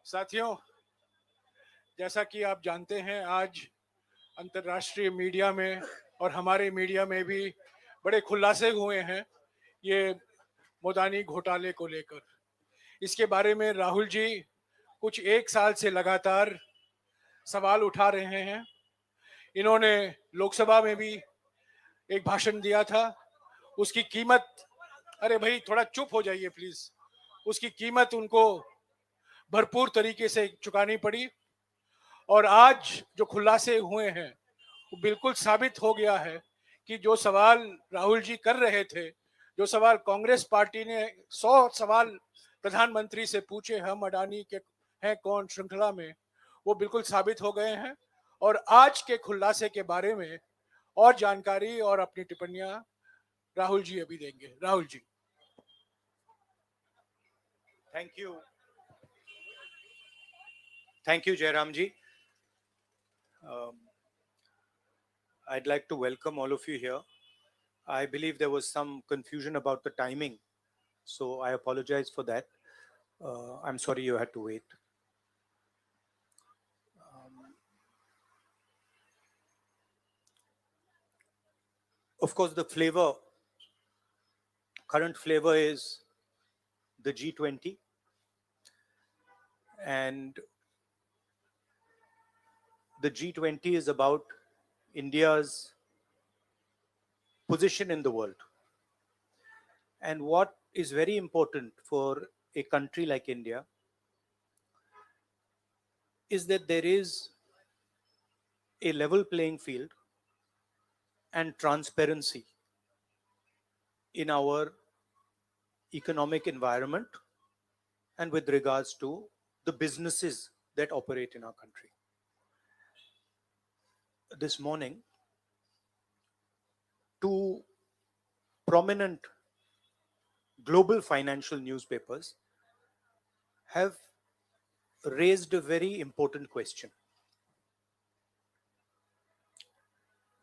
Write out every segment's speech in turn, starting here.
साथियों, जैसा कि आप जानते हैं, आज अंतर्राष्ट्रीय मीडिया में और हमारे मीडिया में भी बड़े खुलासे हुए हैं ये मदानी घोटाले को लेकर। इसके बारे में राहुल जी कुछ एक साल से लगातार सवाल उठा रहे हैं। इन्होंने लोकसभा में भी एक भाषण दिया था। उसकी कीमत, अरे भाई थोड़ा चुप हो जाइए प्लीज, उसकी कीमत उनको भरपूर तरीके से चुकानी पड़ी। और आज जो खुलासे हुए हैं वो बिल्कुल साबित हो गया है कि जो सवाल राहुल जी कर रहे थे, जो सवाल कांग्रेस पार्टी ने 100 सवाल प्रधानमंत्री से पूछे हम अडानी के हैं कौन श्रृंखला में, वो बिल्कुल साबित हो गए हैं। और आज के खुलासे के बारे में और जानकारी और अपनी टिप्पणियां राहुल जी अभी देंगे। Rahul ji. Thank you. Thank you, Jairam ji. I'd like to welcome all of you here. I believe there was some confusion about the timing, so I apologize for that. I'm sorry you had to wait. Of course, the current flavor is the G20, and the G20 is about India's position in the world. And what is very important for a country like India is that there is a level playing field and transparency in our economic environment and with regards to the businesses that operate in our country. This morning, two prominent global financial newspapers have raised a very important question.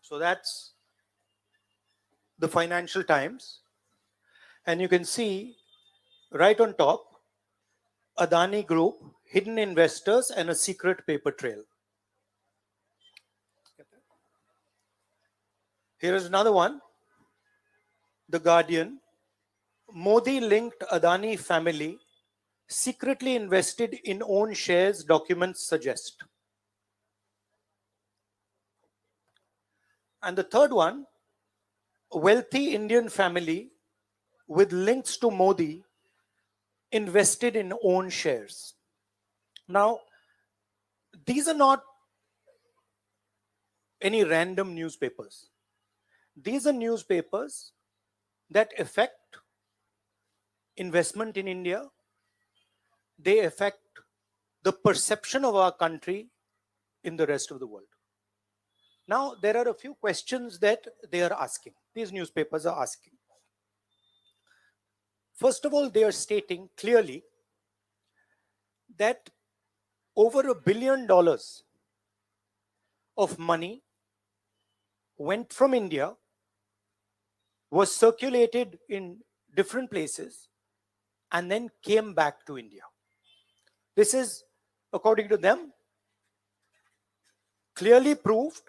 So that's the Financial Times, and you can see right on top, Adani Group, hidden investors and a secret paper trail. Here is another one, The Guardian, Modi linked Adani family, secretly invested in own shares, documents suggest. And the third one, wealthy Indian family with links to Modi invested in own shares. Now, these are not any random newspapers. These are newspapers that affect investment in India. They affect the perception of our country in the rest of the world. Now, there are a few questions that they are asking. These newspapers are asking. First of all, they are stating clearly that over $1 billion of money went from India, was circulated in different places, and then came back to India. This is, according to them, clearly proved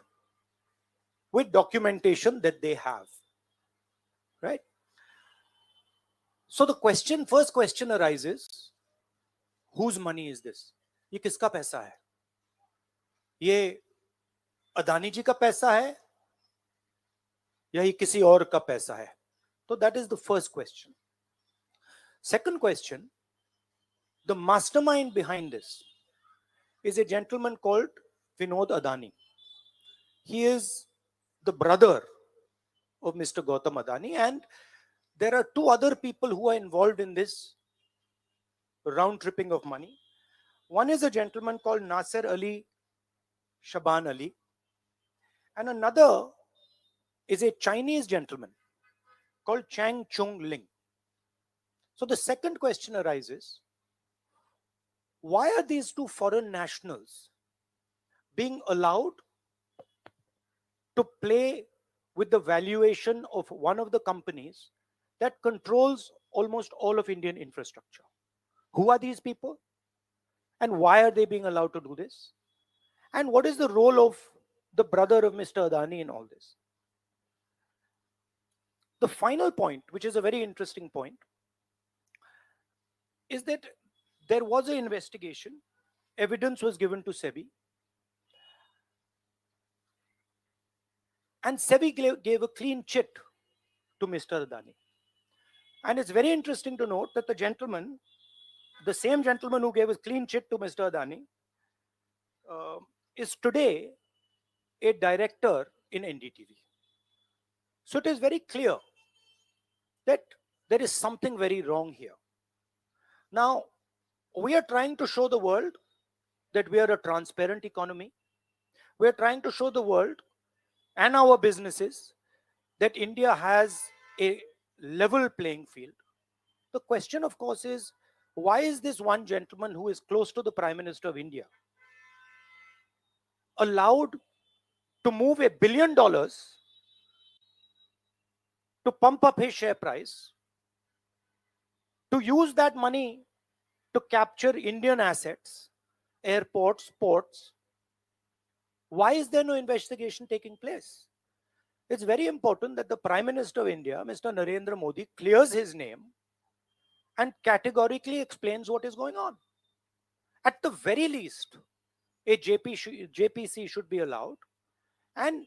with documentation that they have. Right? So the first question arises, whose money is this? ये किसका पैसा है? ये अदानी जी का पैसा है या ये किसी और का पैसा है? So that is the first question. Second question, the mastermind behind this is a gentleman called Vinod Adani. He is the brother of Mr. Gautam Adani, and there are two other people who are involved in this round tripping of money. One is a gentleman called Nasser Ali Shaban Ali, and another is a Chinese gentleman called Chang Chung Ling. So the second question arises, why are these two foreign nationals being allowed to play with the valuation of one of the companies that controls almost all of Indian infrastructure? Who are these people? And why are they being allowed to do this? And what is the role of the brother of Mr. Adani in all this? The final point, which is a very interesting point, is that there was an investigation, evidence was given to SEBI, and SEBI gave a clean chit to Mr. Adani. And it's very interesting to note that the same gentleman who gave a clean chit to Mr. Adani, uh, is today a director in NDTV. So it is very clear that there is something very wrong here. Now, we are trying to show the world that we are a transparent economy. We are trying to show the world and our businesses that India has a level playing field. The question, of course, is why is this one gentleman who is close to the Prime Minister of India allowed to move $1 billion to pump up his share price, to use that money to capture Indian assets, airports, ports? Why is there no investigation taking place? It's very important that the Prime Minister of India, Mr. Narendra Modi, clears his name and categorically explains what is going on. At the very least, a JPC should be allowed and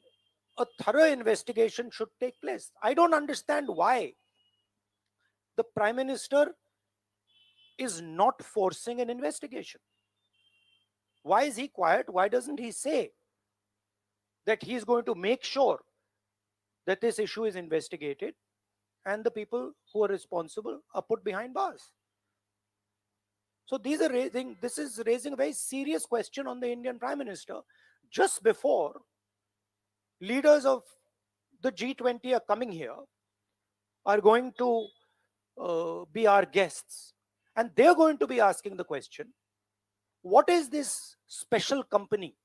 a thorough investigation should take place. I don't understand why the Prime Minister is not forcing an investigation. Why is he quiet? Why doesn't he say that he is going to make sure that this issue is investigated and the people who are responsible are put behind bars? So this is raising a very serious question on the Indian Prime Minister just before leaders of the G20 are coming here, are going to be our guests, and they're going to be asking the question, what is this special company?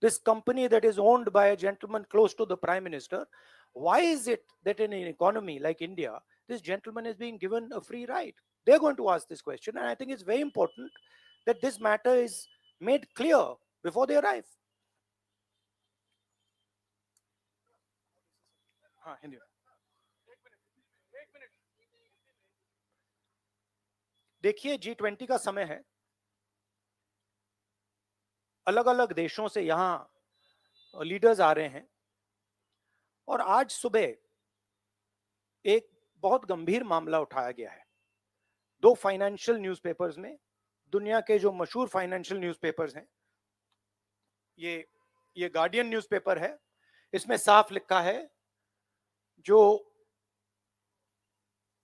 This company that is owned by a gentleman close to the Prime Minister, why is it that in an economy like India, this gentleman is being given a free ride? They're going to ask this question, and I think it's very important that this matter is made clear before they arrive. हाँ, हिंदी में। देखिए, G20 का समय है, अलग अलग देशों से यहां लीडर्स आ रहे हैं, और आज सुबह एक बहुत गंभीर मामला उठाया गया है। दो फाइनेंशियल न्यूज़पेपर्स में, दुनिया के जो मशहूर फाइनेंशियल न्यूज़पेपर्स हैं, ये गार्डियन न्यूज़पेपर है, इसमें साफ लिखा है जो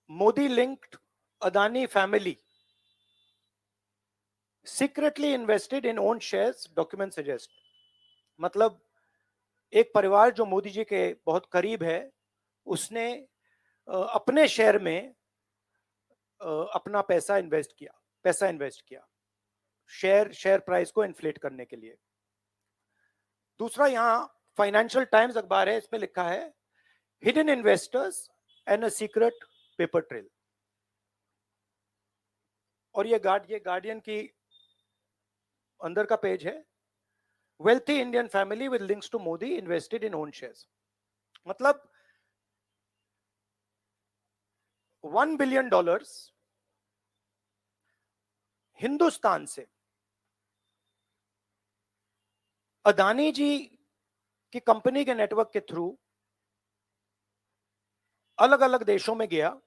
Modi linked Adani family secretly invested in own shares, document suggest. मतलब एक परिवार जो मोदी जी के बहुत करीब है, उसने अपने शेयर में अपना पैसा इन्वेस्ट किया शेयर प्राइस को इन्फ्लेट करने के लिए। दूसरा, यहां फाइनेंशियल टाइम्स अखबार है, इसमें लिखा है hidden investors and a secret paper trail. और ये गार्डियन की अंदर का पेज है, wealthy Indian family with links to Modi invested in own shares. मतलब $1 बिलियन हिंदुस्तान से अदानी जी की कंपनी के नेटवर्क के थ्रू अलग अलग देशों में गया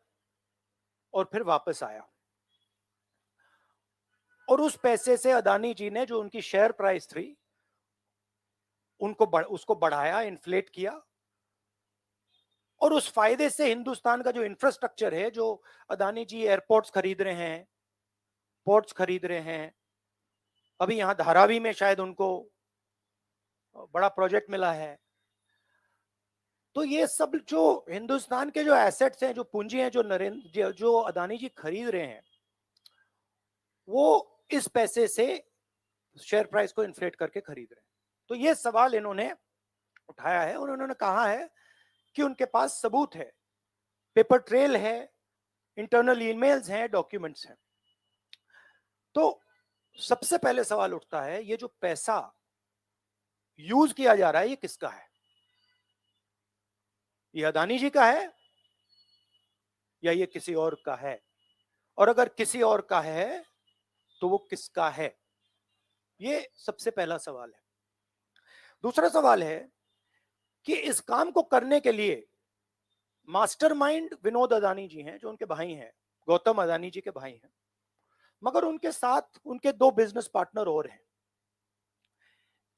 और फिर वापस आया, और उस पैसे से अदानी जी ने जो उनकी शेयर प्राइस थी उसको बढ़ाया, इन्फ्लेट किया, और उस फायदे से हिंदुस्तान का जो इंफ्रास्ट्रक्चर है, जो अदानी जी एयरपोर्ट्स खरीद रहे हैं, पोर्ट्स खरीद रहे हैं, अभी यहां धारावी में शायद उनको बड़ा प्रोजेक्ट मिला है, तो ये सब जो हिंदुस्तान के जो एसेट्स हैं, जो पूंजी हैं, जो अदानी जी खरीद रहे हैं, वो इस पैसे से शेयर प्राइस को इन्फ्लेट करके खरीद रहे हैं। तो ये सवाल इन्होंने उठाया है, और उन्होंने कहा है कि उनके पास सबूत है, पेपर ट्रेल है, इंटरनल ईमेल्स हैं, डॉक्यूमेंट्स हैं। तो सबसे पहले सवाल उठता है, ये जो पैसा यूज किया जा रहा है, ये किसका है? ये अदानी जी का है या ये किसी और का है? और अगर किसी और का है तो वो किसका है? ये सबसे पहला सवाल है। दूसरा सवाल है कि इस काम को करने के लिए मास्टरमाइंड विनोद अदानी जी हैं, जो उनके भाई हैं, गौतम अदानी जी के भाई हैं, मगर उनके साथ उनके दो बिजनेस पार्टनर और हैं।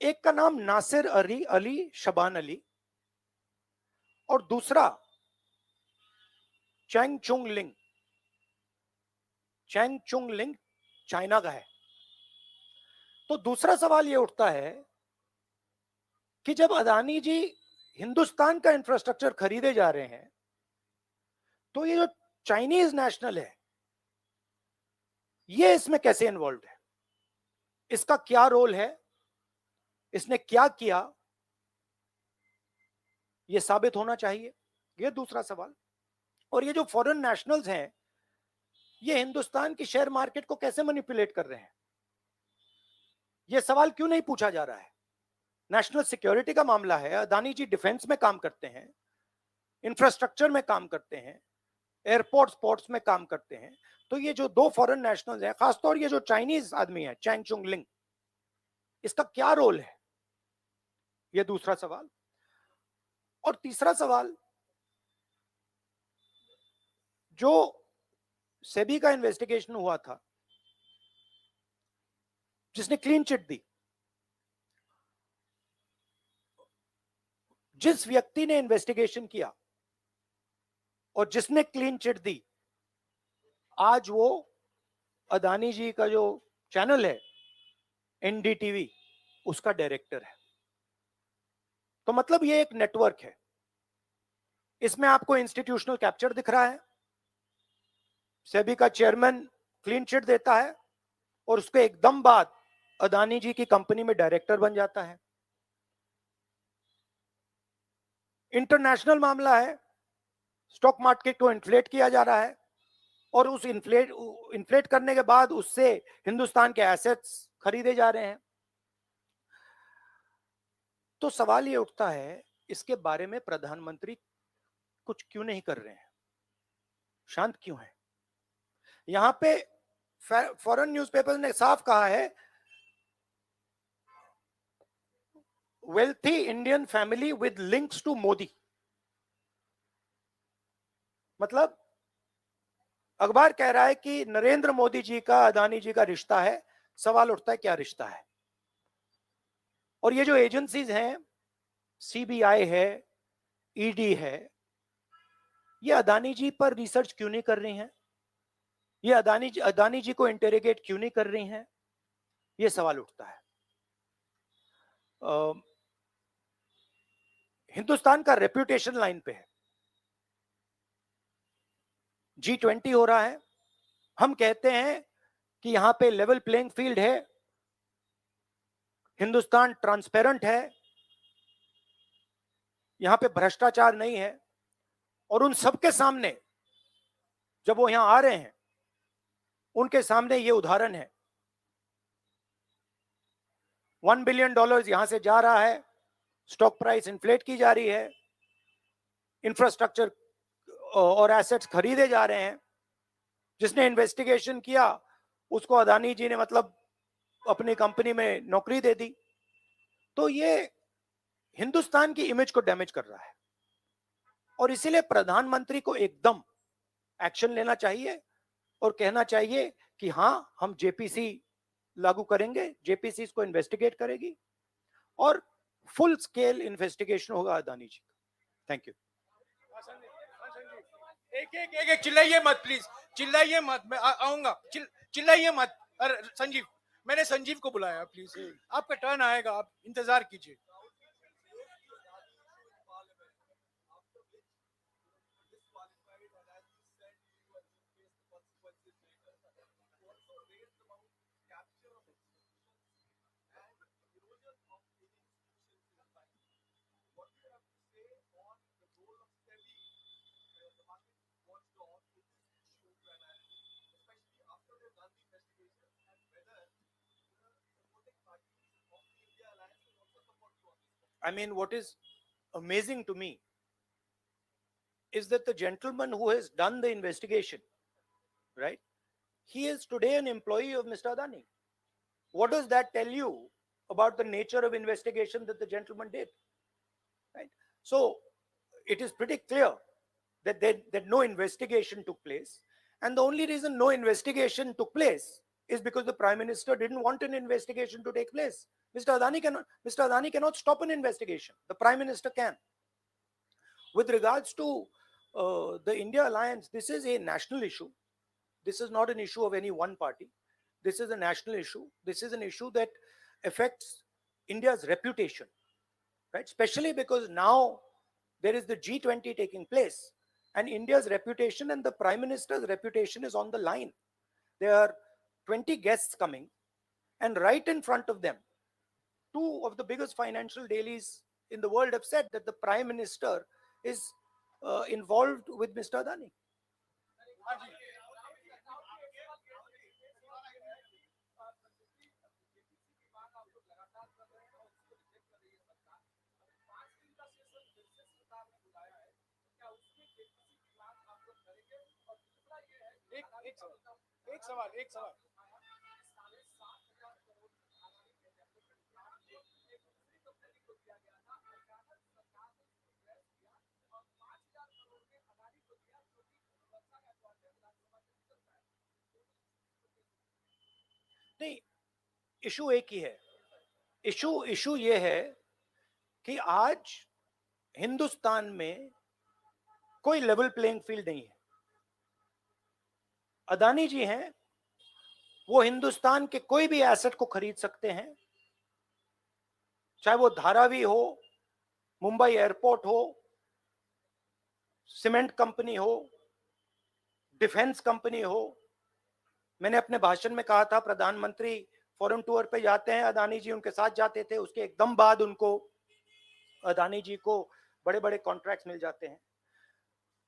एक का नाम नासिर अली अली शबान अली और दूसरा चैंग चुंग लिंग। चैंग चुंग लिंग चाइना का है। तो दूसरा सवाल यह उठता है कि जब अदानी जी हिंदुस्तान का इंफ्रास्ट्रक्चर खरीदे जा रहे हैं, तो ये जो चाइनीज नेशनल है, ये इसमें कैसे इन्वॉल्व है? इसका क्या रोल है? इसने क्या किया? ये साबित होना चाहिए। ये दूसरा सवाल। और ये जो फॉरेन नेशनल्स हैं, ये हिंदुस्तान की शेयर मार्केट को कैसे मैनिपुलेट कर रहे हैं? ये सवाल क्यों नहीं पूछा जा रहा है? नेशनल सिक्योरिटी का मामला है। अदानी जी डिफेंस में काम करते हैं, इंफ्रास्ट्रक्चर में काम करते हैं, एयरपोर्ट स्पोर्ट्स में काम करते हैं। तो ये जो दो फॉरेन नेशनल्स हैं, खासतौर ये जो चाइनीज आदमी है चैंग चुंग लिंग, इसका क्या रोल है? ये दूसरा सवाल। और तीसरा सवाल, जो सेबी का इन्वेस्टिगेशन हुआ था, जिसने क्लीन चिट दी, जिस व्यक्ति ने इन्वेस्टिगेशन किया और जिसने क्लीन चिट दी, आज वो अदानी जी का जो चैनल है एनडीटीवी, उसका डायरेक्टर है। तो मतलब ये एक नेटवर्क है। इसमें आपको इंस्टीट्यूशनल कैप्चर दिख रहा है। सेबी का चेयरमैन क्लीन चिट देता है और उसके एकदम बाद अदानी जी की कंपनी में डायरेक्टर बन जाता है। इंटरनेशनल मामला है। स्टॉक मार्केट को इन्फ्लेट किया जा रहा है और उस इन्फ्लेट करने के बाद उससे हिंदुस्तान के एसेट्स खरीदे जा रहे हैं। तो सवाल ये उठता है, इसके बारे में प्रधानमंत्री कुछ क्यों नहीं कर रहे हैं? शांत क्यों है? यहां पे फॉरेन न्यूज़पेपर ने साफ कहा है, wealthy Indian family with links to Modi. मतलब अखबार कह रहा है कि नरेंद्र मोदी जी का अदानी जी का रिश्ता है। सवाल उठता है, क्या रिश्ता है? और ये जो एजेंसीज हैं, सीबीआई है, ईडी है, ये अदानी जी पर रिसर्च क्यों नहीं कर रही हैं? ये अदानी जी को इंटेरोगेट क्यों नहीं कर रही हैं? ये सवाल उठता है। हिंदुस्तान का रेप्यूटेशन लाइन पे है। G20 हो रहा है। हम कहते हैं कि यहां पे लेवल प्लेइंग फील्ड है, हिंदुस्तान ट्रांसपेरेंट है, यहां पे भ्रष्टाचार नहीं है। और उन सबके सामने जब वो यहां आ रहे हैं, उनके सामने ये उदाहरण है। $1 बिलियन यहां से जा रहा है, स्टॉक प्राइस इन्फ्लेट की जा रही है, इंफ्रास्ट्रक्चर और एसेट्स खरीदे जा रहे हैं। जिसने इन्वेस्टिगेशन किया उसको अदानी जी ने मतलब अपनी कंपनी में नौकरी दे दी। तो ये हिंदुस्तान की इमेज को डैमेज कर रहा है और इसीलिए प्रधानमंत्री को एकदम एक्शन लेना चाहिए और कहना चाहिए कि हां, हम जेपीसी लागू करेंगे, जेपीसी इसको इन्वेस्टिगेट करेगी और फुल स्केल इन्वेस्टिगेशन होगा अदानी जी का। Thank you. एक एक एक एक चिल्लाइए मत प्लीज, चिल्लाइए मत, मैं आऊंगा। चिल्लाइए मत। अरे संजीव, मैंने संजीव को बुलाया, प्लीज आपका टर्न आएगा, आप इंतजार कीजिए। I mean, what is amazing to me is that the gentleman who has done the investigation, right? He is today an employee of Mr. Adani. What does that tell you about the nature of investigation that the gentleman did? Right? So it is pretty clear that no investigation took place. And the only reason no investigation took place is because the Prime Minister didn't want an investigation to take place. Mr. Adani cannot stop an investigation. The Prime Minister can. With regards to the India alliance, this is a national issue. This is not an issue of any one party. This is a national issue. This is an issue that affects India's reputation, right? Especially because now there is the G20 taking place, and India's reputation and the Prime Minister's reputation is on the line. There are 20 guests coming, and right in front of them, two of the biggest financial dailies in the world have said that the Prime Minister is involved with Mr. Adani. एक सवाल नहीं, issue एक ही है. Issue ये है कि आज हिंदुस्तान में कोई लेवल प्लेइंग फील्ड नहीं है. अदानी जी हैं, वो हिंदुस्तान के कोई भी एसेट को खरीद सकते हैं, चाहे वो धारावी हो, मुंबई एयरपोर्ट हो, सीमेंट कंपनी हो, डिफेंस कंपनी हो. मैंने अपने भाषण में कहा था प्रधानमंत्री फॉरेन टूर पे जाते हैं, अदानी जी उनके साथ जाते थे, उसके एकदम बाद उनको अदानी जी को बड़े बड़े कॉन्ट्रैक्ट्स मिल जाते हैं.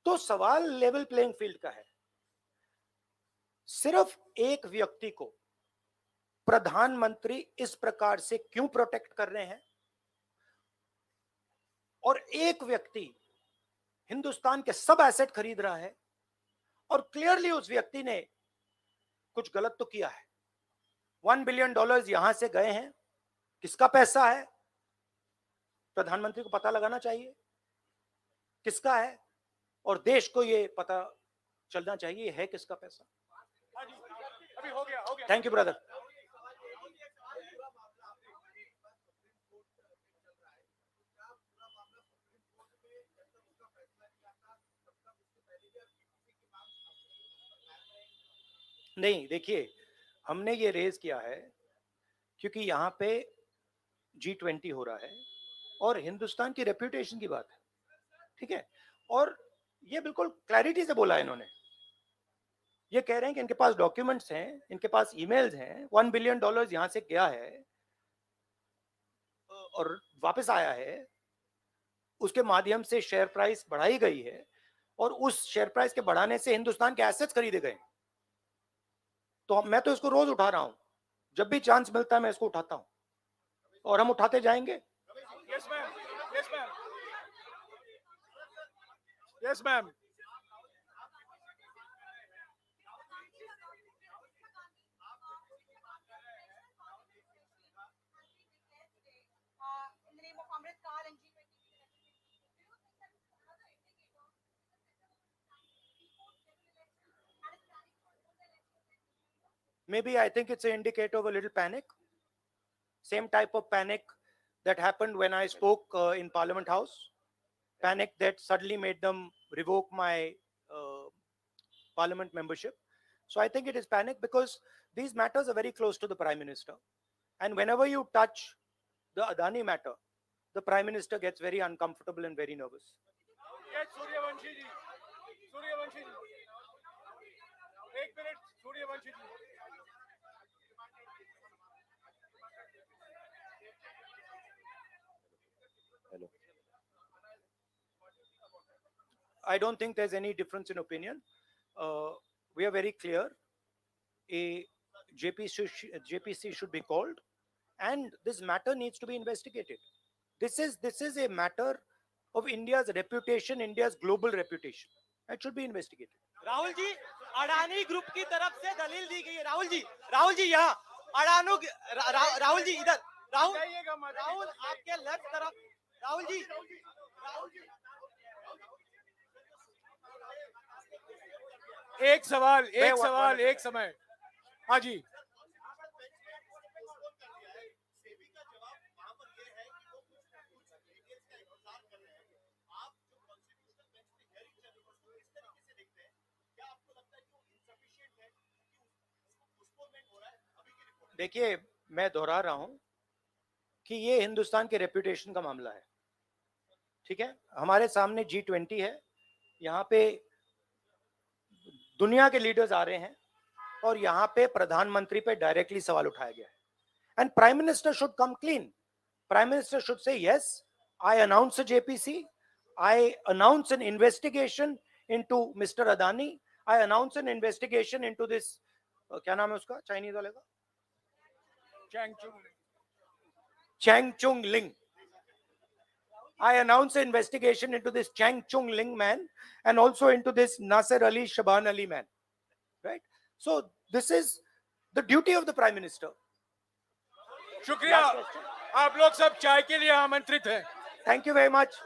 तो सवाल लेवल प्लेइंग फील्ड का है. सिर्फ एक व्यक्ति को प्रधानमंत्री इस प्रकार से क्यों प्रोटेक्ट कर रहे हैं, और एक व्यक्ति हिंदुस्तान के सब एसेट खरीद रहा है, और क्लियरली उस व्यक्ति ने कुछ गलत तो किया है. $1 बिलियन यहां से गए हैं, किसका पैसा है? प्रधानमंत्री को पता लगाना चाहिए किसका है, और देश को ये पता चलना चाहिए है किसका पैसा. अभी हो गया. Thank you brother. नहीं, देखिए, हमने ये रेज किया है क्योंकि यहाँ पे G20 हो रहा है और हिंदुस्तान की रेप्यूटेशन की बात है, ठीक है. और ये बिल्कुल क्लैरिटी से बोला है इन्होंने. ये कह रहे हैं कि इनके पास डॉक्यूमेंट्स हैं, इनके पास ईमेल्स हैं, $1 बिलियन यहाँ से गया है और वापस आया है, उसके माध्यम से शेयर प्राइस बढ़ाई गई है, और उस शेयर प्राइस के बढ़ाने से हिंदुस्तान के एसेट्स खरीदे गए. तो मैं तो इसको रोज उठा रहा हूं, जब भी चांस मिलता है मैं इसको उठाता हूं, और हम उठाते जाएंगे. Yes ma'am. Yes ma'am. Maybe I think it's an indicator of a little panic. Same type of panic that happened when I spoke in Parliament House. Panic that suddenly made them revoke my Parliament membership. So I think it is panic because these matters are very close to the Prime Minister. And whenever you touch the Adani matter, the Prime Minister gets very uncomfortable and very nervous. Yes, Suryavanshi ji. एक मिनट, Suryavanshi ji. Hello. I don't think there's any difference in opinion. We are very clear. A JPC should be called, and this matter needs to be investigated. This is a matter of India's reputation, India's global reputation. It should be investigated. Rahul ji, Adani group की तरफ से दलील दी गई है। राहुल जी यहाँ राहुल जी इधर, राहुल आपके left तरफ, राहुल जी एक सवाल एक समय। हाँ जी, देखिए, मैं दोहरा रहा हूं कि ये हिंदुस्तान के रेपुटेशन का मामला है, ठीक है। हमारे सामने G20 है, यहाँ पे दुनिया के लीडर्स आ रहे हैं और यहाँ पे प्रधानमंत्री पे डायरेक्टली सवाल उठाया गया है। And prime minister should come clean. Prime minister should say yes, I announce a JPC, I announce an investigation into Mr. Adani, I announce an investigation into this क्या नाम है उसका चाइनीज वाले का, Chang Chung Ling. I announce an investigation into this Chang Chung Ling man and also into this Nasser Ali Shaban Ali man, right? So this is the duty of the Prime Minister. शुक्रिया। आप लोग सब चाय के लिए आमंत्रित हैं। Thank you very much.